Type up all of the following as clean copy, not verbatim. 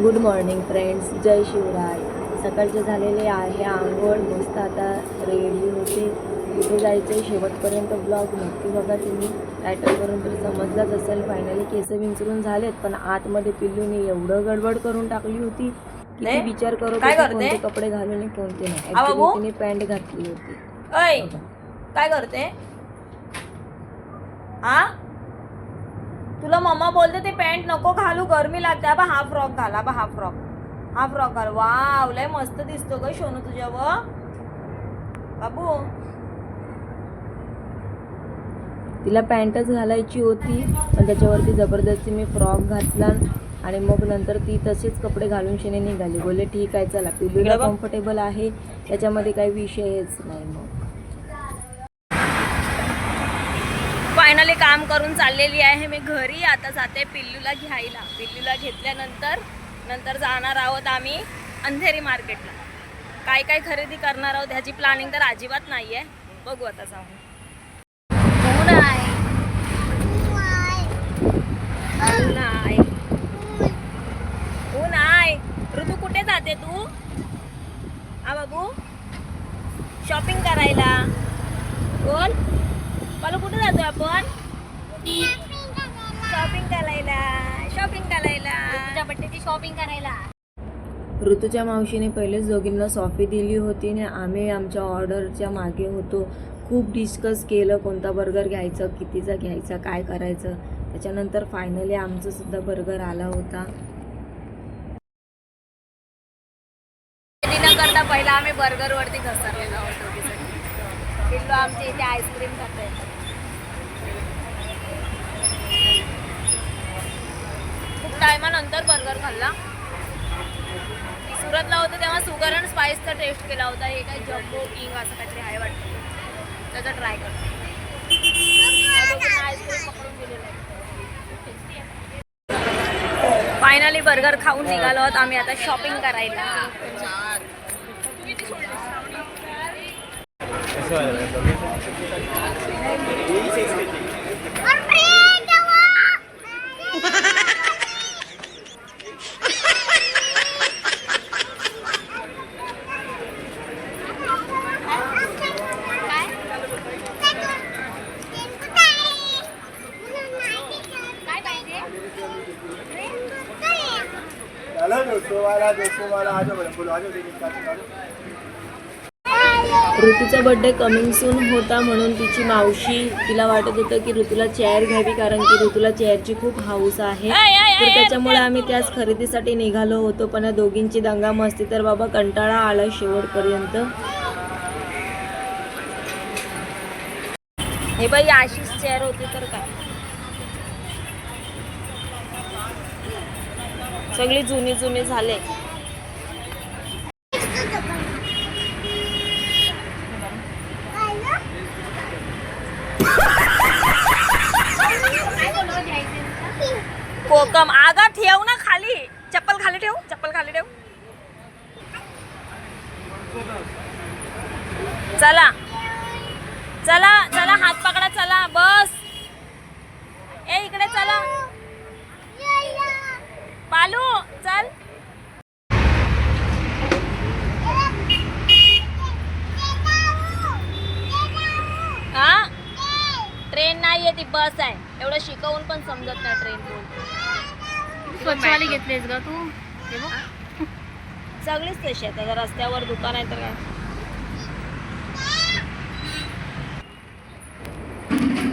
Good morning friends, जय शिवराय. सकाळचे झालेले आहे आंघोळ, मस्त आता रेडी होते. कुठे जायचं आहे शेवटपर्यंत ब्लॉग नक्की बघा. तुम्ही टायटलवरून तरी समजलाच असेल. फायनली केस विंचरून झालेत, पण आतमध्ये पिल्लूने एवढं गडबड करून टाकली होती की ती विचार करत होती कोणते कपडे घालून आणि कोणते नाही. ॲक्च्युली तिने पॅन्ट घातली होती. काय करते हा? तुला मम्मा बोलते ते पॅन्ट नको घालू, गरमी लागते. आबा हा फ्रॉक घाल, आबा हा फ्रॉक घाल. वाव, लय मस्त दिसतो ग सोनू तुझ्यावर बाबू. तिला पॅन्टच घालायची होती, पण त्याच्यावरती जबरदस्ती मी फ्रॉक घातला आणि मग नंतर ती तसेच कपडे घालून शेने निघाली. बोलले ठीक आहे चला, पिल्लूला कम्फर्टेबल आहे त्याच्यामध्ये काही विषयच नाही. मग फायनली काम करून चाललेली आहे मी घरी. आता जाते पिल्लूला घ्यायला. पिल्लूला घेतल्यानंतर जाणार आहोत आम्ही अंधेरी मार्केटला. काय काय खरेदी करणार आहोत ह्याची प्लॅनिंग तर अजिबात नाही आहे. बघू आता जाऊन. ऊन आहे. ऋतू कुठे जाते तू? हा बाबू, शॉपिंग करायला. बोल पालू, कुठे जातो आपण? शॉपिंग करायला तुझ्या बड्डेची शॉपिंग करायला. ऋतूच्या मावशीने पहिलेच दोघींना सॉफी दिली होती आणि आम्ही आमच्या ऑर्डरच्या मागे होतो. खूप डिस्कस केलं कोणता बर्गर घ्यायचा, कितीचा घ्यायचा, काय करायचं. त्याच्यानंतर फायनली आमचा सुद्धा बर्गर आला होता. करता पहिला आम्ही बर्गरवरती घसरलेलो आहोत. पिल्लू आमच्या इथे आईस्क्रीम खाते. खूप टायमानंतर बर्गर खाल्ला. सुरतला होतं तेव्हा सुगर अँड स्पाइसचा टेस्ट केला होता. हे काय जम्बो किंग असं काहीतरी आहे वाटतं, त्याचा ट्राय करतो. आईस्क्रीम पकडून दिलेलं आहे. फायनली बर्गर खाऊन निघालो आहोत आम्ही आता शॉपिंग करायला. ऋतूचा बर्थडे कमिंग सून होता म्हणून तिची मावशी तिला वाटत होतं की ऋतूला चेअर घ्यावी, कारण की ऋतूला चेअरची खूप हाऊस आहे. तर त्याच्यामुळे आम्ही त्याच खरेदीसाठी निघालो होतो. पण या दोघींची दंगा मस्ती तर बाबा कंटाळा आला शेवटपर्यंत. हे बाई अशीच चेअर होती तर काय, सगळी जुनी झाले. कोकम आगा ठेव ना खाली, चप्पल खाली ठेव. चला हात पकडा, चला बस. ए इकडे चला पालू, चल. हा, ट्रेन नाहीये ती बस आहे. एवढं शिकवून पण समजत नाही ट्रेन बोल. स्वच्छवाली घेतलीस ग तू? सगळीच तशी आहेत. आता रस्त्यावर दुकान आहे तर काय.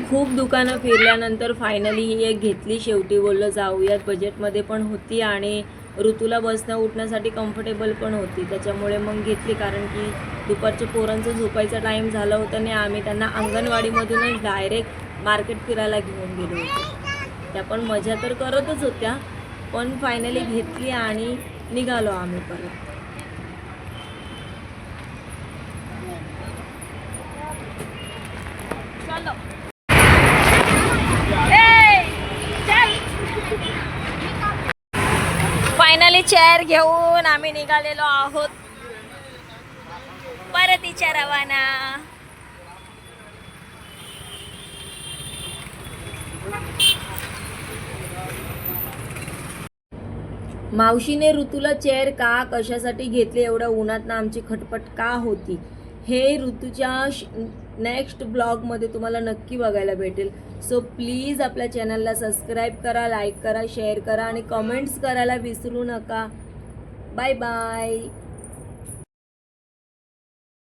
खूप दुकानं फिरल्यानंतर फायनली ही एक घेतली. शेवटी बोललं जाऊयात. बजेटमध्ये पण होती आणि ऋतूला बसणं उठण्यासाठी कम्फर्टेबल पण होती. त्याच्यामुळे मग घेतली, कारण की दुपारच्या पोरांचं झोपायचा टाईम झाला होता आणि आम्ही त्यांना अंगणवाडीमधूनच डायरेक्ट मार्केट फिरायला घेऊन गेलो होतो. त्या पण मजा तर करतच होत्या, पण फायनली घेतली आणि निघालो आम्ही परत. फायनली चेअर घेऊन आम्ही निघालेलो आहोत परतीच्या रवाना. मावशीने ऋतूला चेअर का कशासाठी घेतले, एवढ्या उन्हातनं आमची खटपट का होती, हे ऋतूच्या नेक्स्ट ब्लॉगमध्ये तुम्हाला नक्की बघायला भेटेल. सो प्लीज आपल्या चॅनलला सबस्क्राईब करा, लाईक करा, शेअर करा आणि कमेंट्स करायला विसरू नका. Bye bye.